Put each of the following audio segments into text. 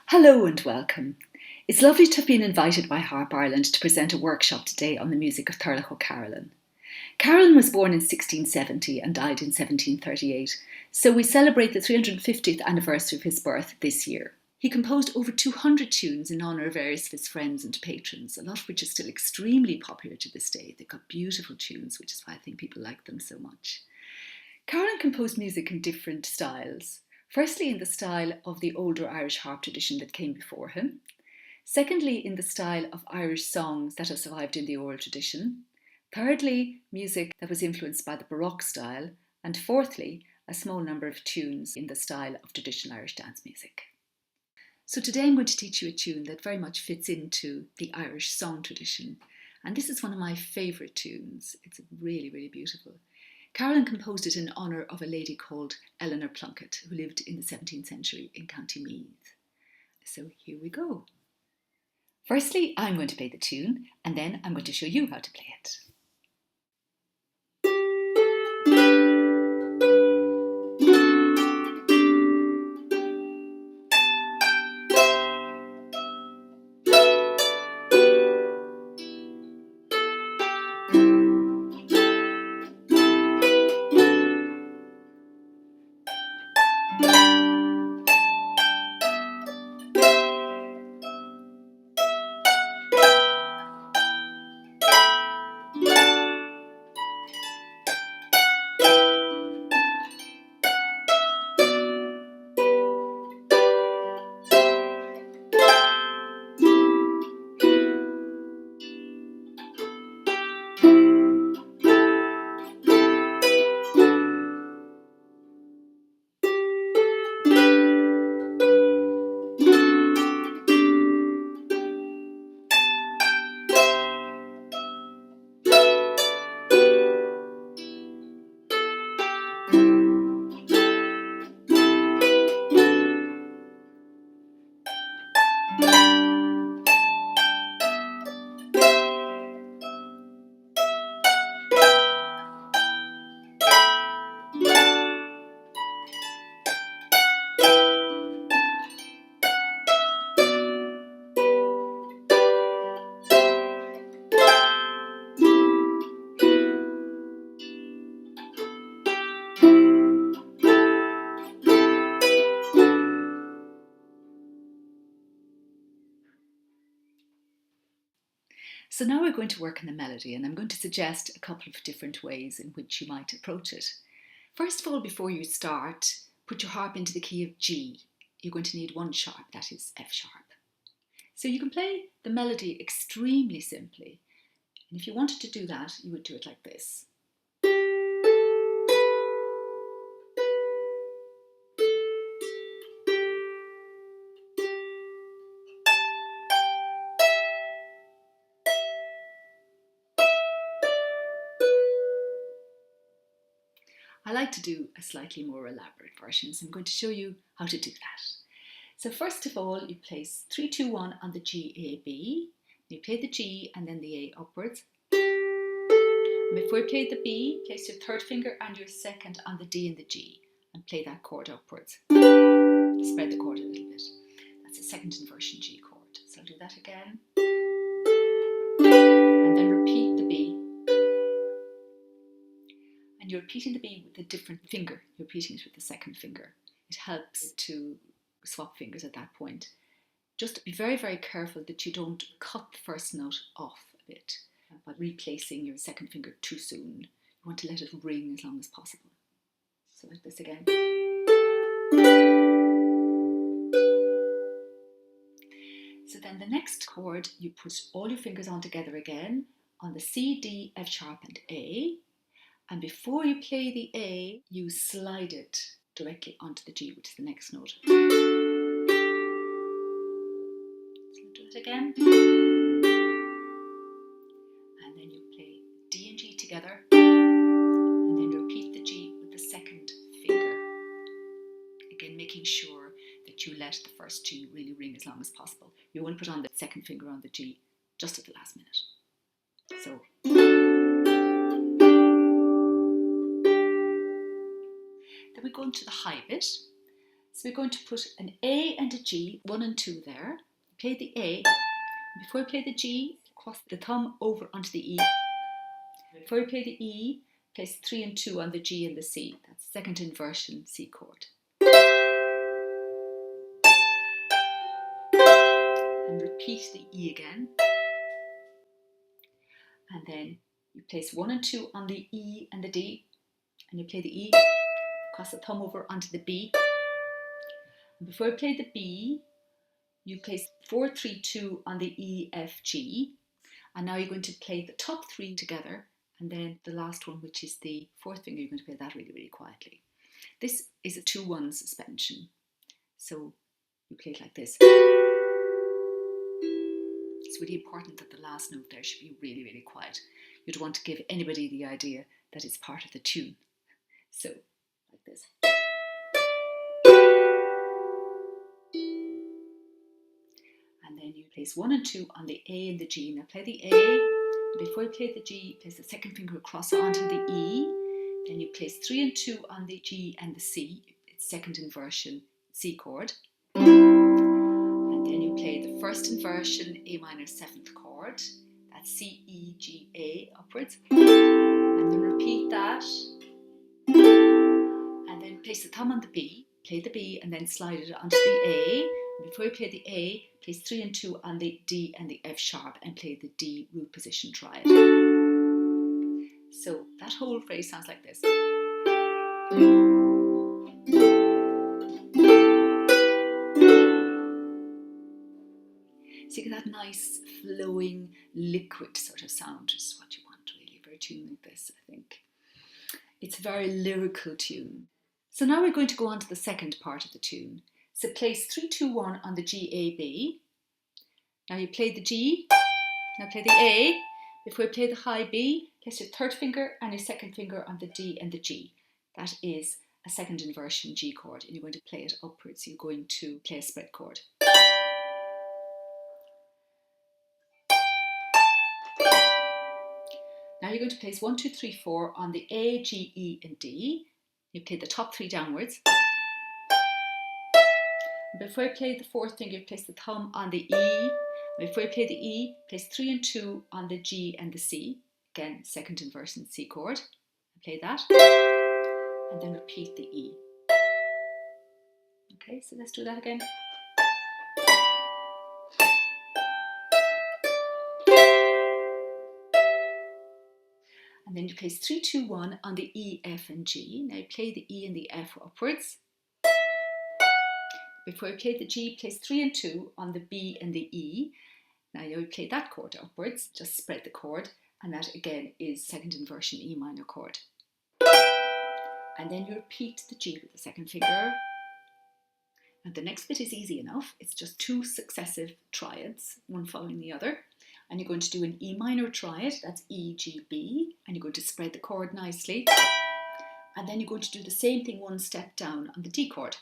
Hello and welcome. It's lovely to have been invited by Harp Ireland to present a workshop today on the music of Art of Carolan. Carolan was born in 1670 and died in 1738, so we celebrate the 350th anniversary of his birth this year. He composed over 200 tunes in honour of various of his friends and patrons, a lot of which are still extremely popular to this day. They've got beautiful tunes, which is why I think people like them so much. Carolan composed music in different styles. Firstly, in the style of the older Irish harp tradition that came before him. Secondly, in the style of Irish songs that have survived in the oral tradition. Thirdly, music that was influenced by the Baroque style. And fourthly, a small number of tunes in the style of traditional Irish dance music. So today I'm going to teach you a tune that very much fits into the Irish song tradition. And this is one of my favourite tunes. It's really, really beautiful. Carolan composed it in honour of a lady called Eleanor Plunkett, who lived in the 17th century in County Meath. So here we go. Firstly, I'm going to play the tune, and then I'm going to show you how to play it. So now we're going to work on the melody, and I'm going to suggest a couple of different ways in which you might approach it. First of all, before you start, put your harp into the key of G. You're going to need one sharp, that is F sharp. So you can play the melody extremely simply. And if you wanted to do that, you would do it like this. I like to do a slightly more elaborate version, so I'm going to show you how to do that. So first of all, you place 3, 2, 1 on the G, A, B. You play the G and then the A upwards. And before you play the B, place your third finger and your second on the D and the G and play that chord upwards. Spread the chord a little bit. That's a second inversion G chord. So I'll do that again. And then repeat the B. And you're repeating the B with a different finger. You're repeating it with the second finger. It helps to swap fingers at that point. Just be very, very careful that you don't cut the first note off a bit by replacing your second finger too soon. You want to let it ring as long as possible. So like this again. So then the next chord, you put all your fingers on together again on the C, D, F sharp and A. And before you play the A, you slide it directly onto the G, which is the next note. So do it again. And then you play D and G together. And then repeat the G with the second finger. Again, making sure that you let the first G really ring as long as possible. You want to put on the second finger on the G just at the last minute. So. Then we go into the high bit. So we're going to put an A and a G, 1 and 2 there. Play the A. Before we play the G, cross the thumb over onto the E. Before we play the E, place 3 and 2 on the G and the C. That's second inversion C chord. And repeat the E again. And then you place 1 and 2 on the E and the D. And you play the E, cross the thumb over onto the B. And before you play the B, you place 4, 3, 2 on the E, F, G. And now you're going to play the top 3 together. And then the last one, which is the 4th finger, you're going to play that really, really quietly. This is a 2-1 suspension. So you play it like this. It's really important that the last note there should be really, really quiet. You don't want to give anybody the idea that it's part of the tune. So, like this. And then you place 1 and 2 on the A and the G. Now play the A. Before you play the G, place the second finger across onto the E. Then you place 3 and 2 on the G and the C. It's second inversion C chord. And then you play the first inversion A minor 7th chord. That's C, E, G, A upwards. And then repeat that. And then place the thumb on the B. Play the B and then slide it onto the A. Before you play the A, place 3 and 2 on the D and the F sharp and play the D root position triad. So that whole phrase sounds like this. So you get that nice flowing liquid sort of sound, which is what you want really for a tune like this, I think. It's a very lyrical tune. So now we're going to go on to the second part of the tune. So place 3, 2, 1 on the G, A, B. Now you play the G, now play the A. Before you play the high B, place your third finger and your second finger on the D and the G. That is a second inversion G chord, and you're going to play it upwards. You're going to play a spread chord. Now you're going to place 1, 2, 3, 4 on the A, G, E and D. You play the top 3 downwards. Before you play the 4th finger, place the thumb on the E. Before you play the E, place 3 and 2 on the G and the C. Again, second inversion C chord. Play that. And then repeat the E. Okay, so let's do that again. And then you place 3, 2, 1 on the E, F and G. Now you play the E and the F upwards. Before you play the G, place 3 and 2 on the B and the E. Now you play that chord upwards, just spread the chord, and that again is second inversion E minor chord. And then you repeat the G with the second finger. And the next bit is easy enough. It's just 2 successive triads, one following the other. And you're going to do an E minor triad, that's E, G, B, and you're going to spread the chord nicely. And then you're going to do the same thing 1 step down on the D chord.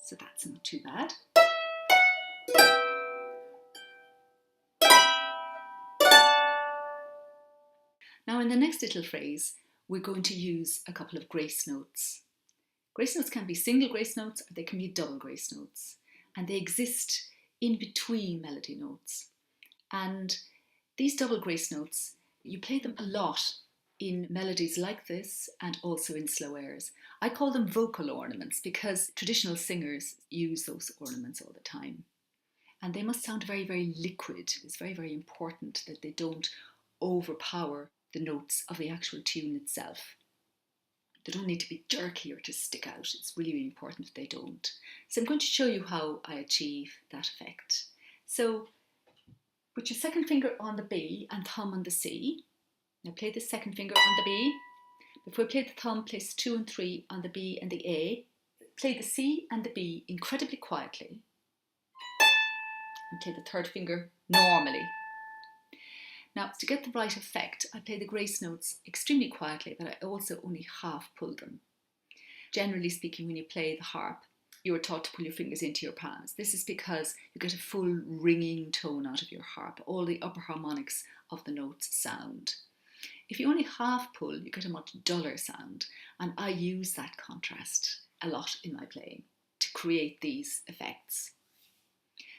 So that's not too bad. Now in the next little phrase, we're going to use a couple of grace notes. Grace notes can be single grace notes or they can be double grace notes. And they exist in between melody notes. And these double grace notes, you play them a lot in melodies like this and also in slow airs. I call them vocal ornaments because traditional singers use those ornaments all the time. And they must sound very, very liquid. It's very, very important that they don't overpower the notes of the actual tune itself. They don't need to be jerky or to stick out. It's really, really important that they don't. So I'm going to show you how I achieve that effect. So put your second finger on the B and thumb on the C. Now play the second finger on the B. Before you play the thumb, place 2 and 3 on the B and the A. Play the C and the B incredibly quietly. And play the third finger normally. Now, to get the right effect, I play the grace notes extremely quietly, but I also only half pull them. Generally speaking, when you play the harp, you are taught to pull your fingers into your palms. This is because you get a full ringing tone out of your harp. All the upper harmonics of the notes sound. If you only half pull, you get a much duller sound, and I use that contrast a lot in my playing to create these effects.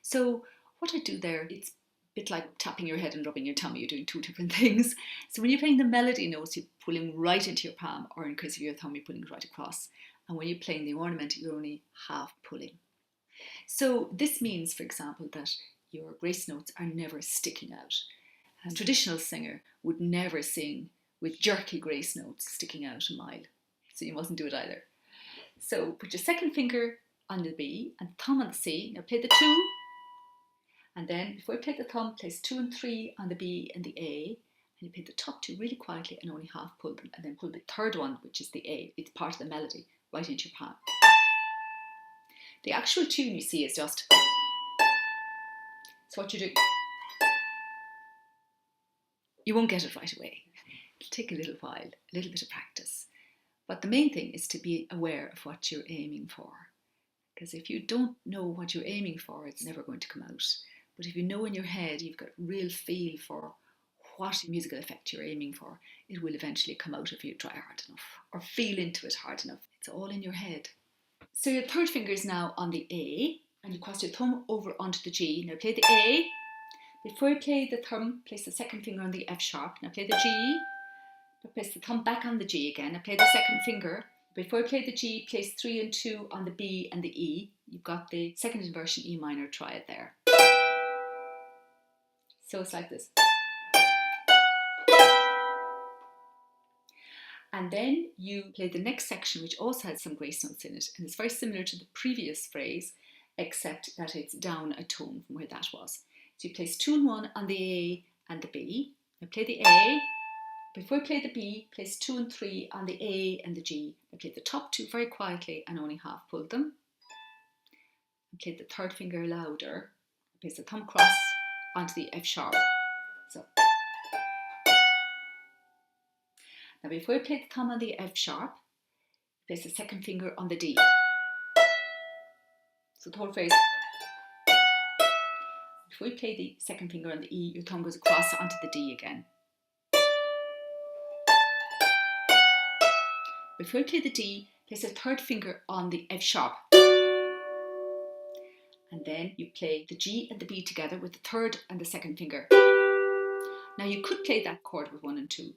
So what I do there, it's a bit like tapping your head and rubbing your tummy. You're doing two different things. So when you're playing the melody notes, you're pulling right into your palm, or in case of your thumb, you're pulling it right across. And when you're playing the ornament, you're only half pulling. So this means, for example, that your grace notes are never sticking out. A traditional singer would never sing with jerky grace notes sticking out a mile. So you mustn't do it either. So put your second finger on the B and thumb on the C. Now play the 2. And then before you play the thumb, place 2 and 3 on the B and the A. And you play the top 2 really quietly and only half pull them. And then pull the third one, which is the A. It's part of the melody, right into your palm. The actual tune you see is just... So what you do... You won't get it right away. It'll take a little while, a little bit of practice. But the main thing is to be aware of what you're aiming for. Because if you don't know what you're aiming for, it's never going to come out. But if you know in your head, you've got real feel for what musical effect you're aiming for, it will eventually come out if you try hard enough or feel into it hard enough. It's all in your head. So your third finger is now on the A, and you cross your thumb over onto the G. Now play the A. Before you play the thumb, place the second finger on the F sharp. Now play the G. Now place the thumb back on the G again. Now play the second finger. Before you play the G, place 3 and 2 on the B and the E. You've got the second inversion E minor triad there. So it's like this. And then you play the next section, which also has some grace notes in it. And it's very similar to the previous phrase, except that it's down a tone from where that was. So you place 2 and 1 on the A and the B. Now play the A. Before you play the B, place 2 and 3 on the A and the G. Now play the top 2 very quietly and only half pull them. And play the third finger louder. Place the thumb cross onto the F sharp. So. Now before you play the thumb on the F sharp, place the second finger on the D. So the whole phrase. Before you play the second finger on the E, your thumb goes across onto the D again. Before you play the D, place the third finger on the F sharp. And then you play the G and the B together with the third and the second finger. Now you could play that chord with 1 and 2,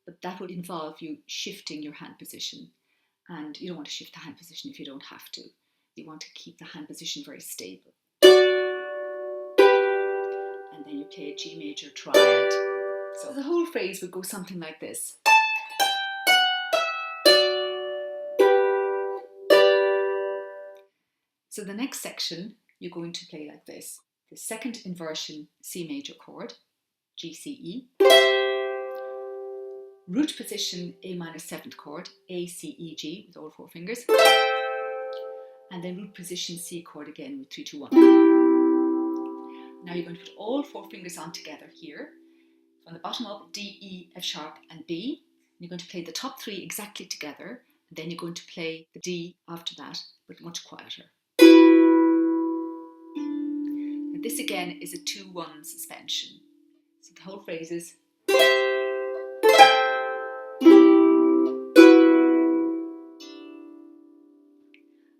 but that would involve you shifting your hand position. And you don't want to shift the hand position if you don't have to. You want to keep the hand position very stable. And then you play a G major triad. So the whole phrase would go something like this. So the next section, you're going to play like this. The second inversion C major chord, G, C, E. Root position A minor 7th chord, A, C, E, G, with all 4 fingers. And then root position C chord again with 3, 2, 1. Now you're going to put all 4 fingers on together here. From the bottom up, D, E, F sharp and B. You're going to play the top 3 exactly together. And then you're going to play the D after that, but much quieter. And this again is a 2-1 suspension. So the whole phrase is.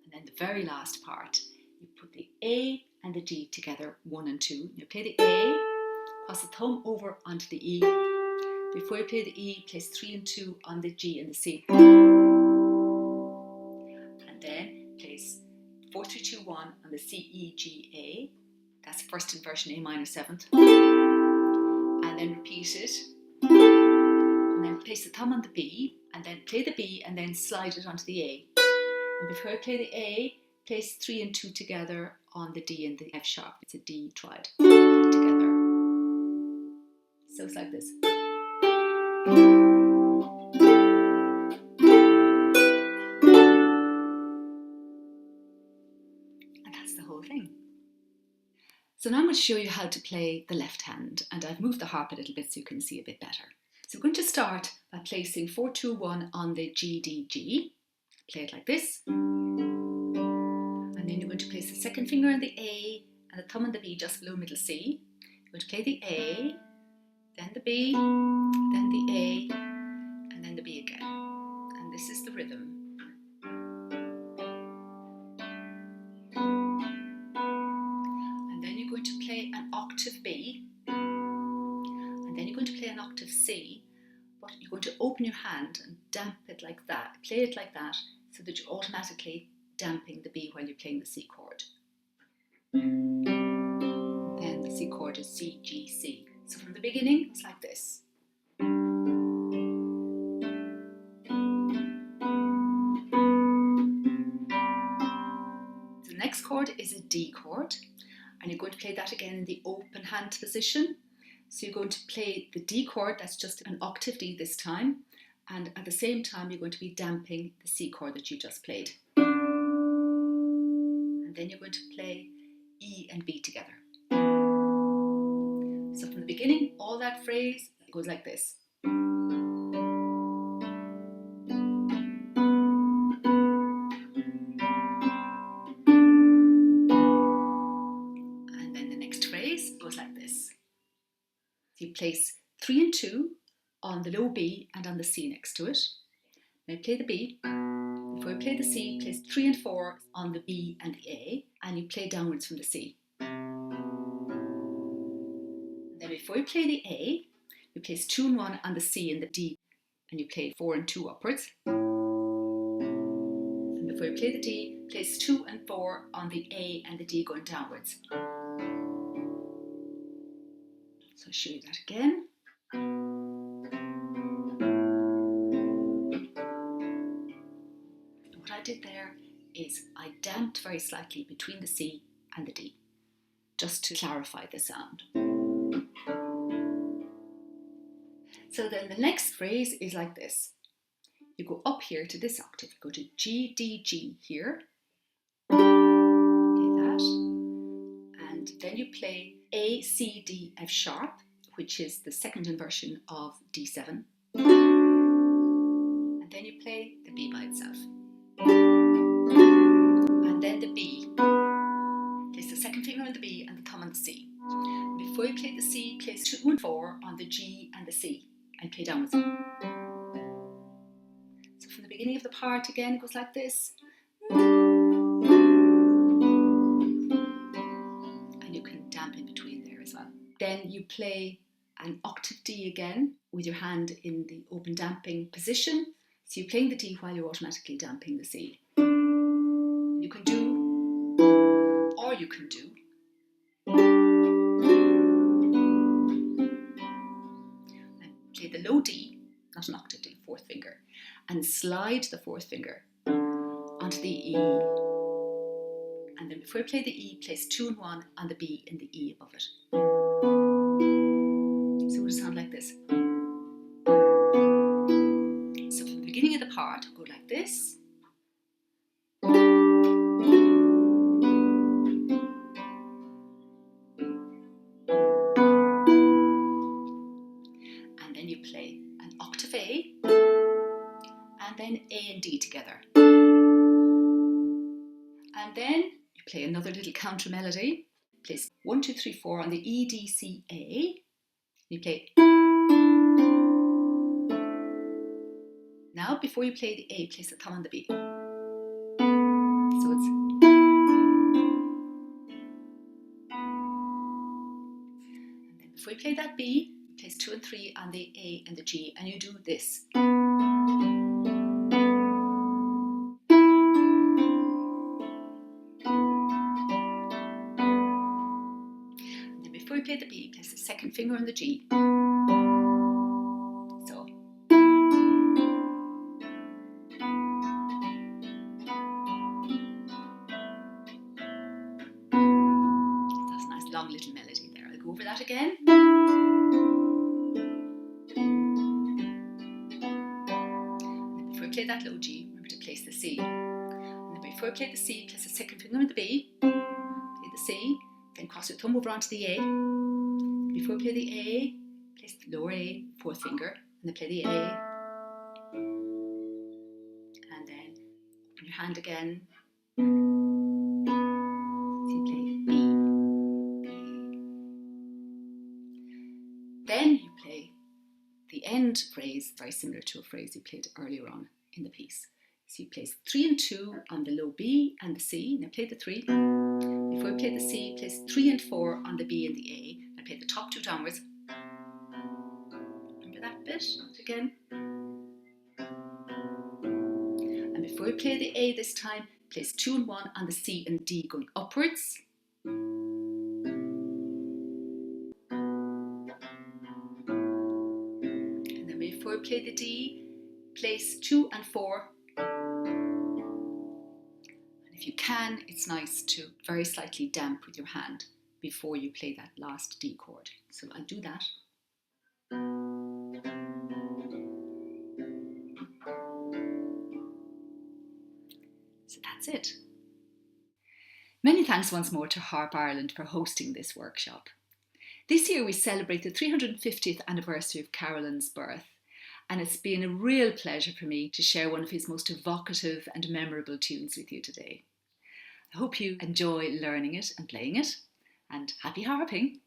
And then the very last part, you put the A and the G together, 1 and 2. You play the A, cross the thumb over onto the E. Before you play the E, place 3 and 2 on the G and the C. And then place 4, 3, 2, 1 on the C, E, G, A. That's the first inversion, A minor 7th. And then repeat it. And then place the thumb on the B, and then play the B, and then slide it onto the A. And before you play the A, place 3 and 2 together on the D and the F sharp. It's a D triad together. So it's like this. And that's the whole thing. So now I'm going to show you how to play the left hand, and I've moved the harp a little bit so you can see a bit better. So we're going to start by placing 4, 2, 1 on the G, D, G. Play it like this. And then you're going to place the second finger on the A and the thumb on the B just below middle C. You're going to play the A, then the B, then the A, and then the B again. And this is the rhythm. an octave B, and then you're going to play an octave C, but you're going to open your hand and damp it like that, play it like that, so that you're automatically damping the B while you're playing the C chord. Then the C chord is C, G, C. So from the beginning, it's like this. The next chord is a D chord, and you're going to play that again in the open hand position. So you're going to play the D chord, that's just an octave D this time, and at the same time you're going to be damping the C chord that you just played. And then you're going to play E and B together. So from the beginning, all that phrase goes like this. And then the next phrase goes like this. So you place 3 and 2 on the low B and on the C next to it. Now play the B. Before you play the C, place 3 and 4 on the B and the A, and you play downwards from the C. Then before you play the A, you place 2 and 1 on the C and the D, and you play 4 and 2 upwards. And before you play the D, place 2 and 4 on the A and the D going downwards. So I'll show you that again. What I did there is I damped very slightly between the C and the D, just to clarify the sound. So then the next phrase is like this. You go up here to this octave, you go to G, D, G here, play that, and then you play A, C, D, F sharp, which is the second inversion of D7, and then you play the B by itself. And then the B, place the second finger on the B and the thumb on the C. Before you play the C, place 2 and 4 on the G and the C and play downwards. So from the beginning of the part again, it goes like this. And you can damp in between there as well. Then you play an octave D again with your hand in the open damping position. So you're playing the D while you're automatically damping the C. You can do, or you can do, and play the low D, not an octave D, fourth finger, and slide the fourth finger onto the E. And then before you play the E, place 2 and 1 on the B and the E above it. So it will sound like this. So from the beginning of the part, go like this. And then you play an octave A, and then A and D together. And then you play another little counter melody. Place 1, 2, 3, 4 on the E, D, C, A. You play. Now, before you play the A, place the thumb on the B. So it's. And then before you play that B, place 2 and 3 on the A and the G, and you do this. And then before you play the B, place the second finger on the G. So. That's a nice long little melody there. I'll go over that again. Play that low G, remember to place the C. And then before you play the C, place the second finger on the B, play the C, then cross your thumb over onto the A. Before you play the A, place the lower A, fourth finger, and then play the A. And then open your hand again. So you play B, B. Then you play the end phrase, very similar to a phrase you played earlier on in the piece. So you place 3 and 2 on the low B and the C. Now play the 3. Before you play the C, place 3 and 4 on the B and the A. top 2 downwards. Remember that bit? Again. And before you play the A this time, place 2 and 1 on the C and D going upwards. And then before you play the D, place 2 and 4. And if you can, it's nice to very slightly damp with your hand before you play that last D chord. So I'll do that. So that's it. Many thanks once more to Harp Ireland for hosting this workshop. This year we celebrate the 350th anniversary of Carolan's birth, and it's been a real pleasure for me to share one of his most evocative and memorable tunes with you today. I hope you enjoy learning it and playing it, and happy harping!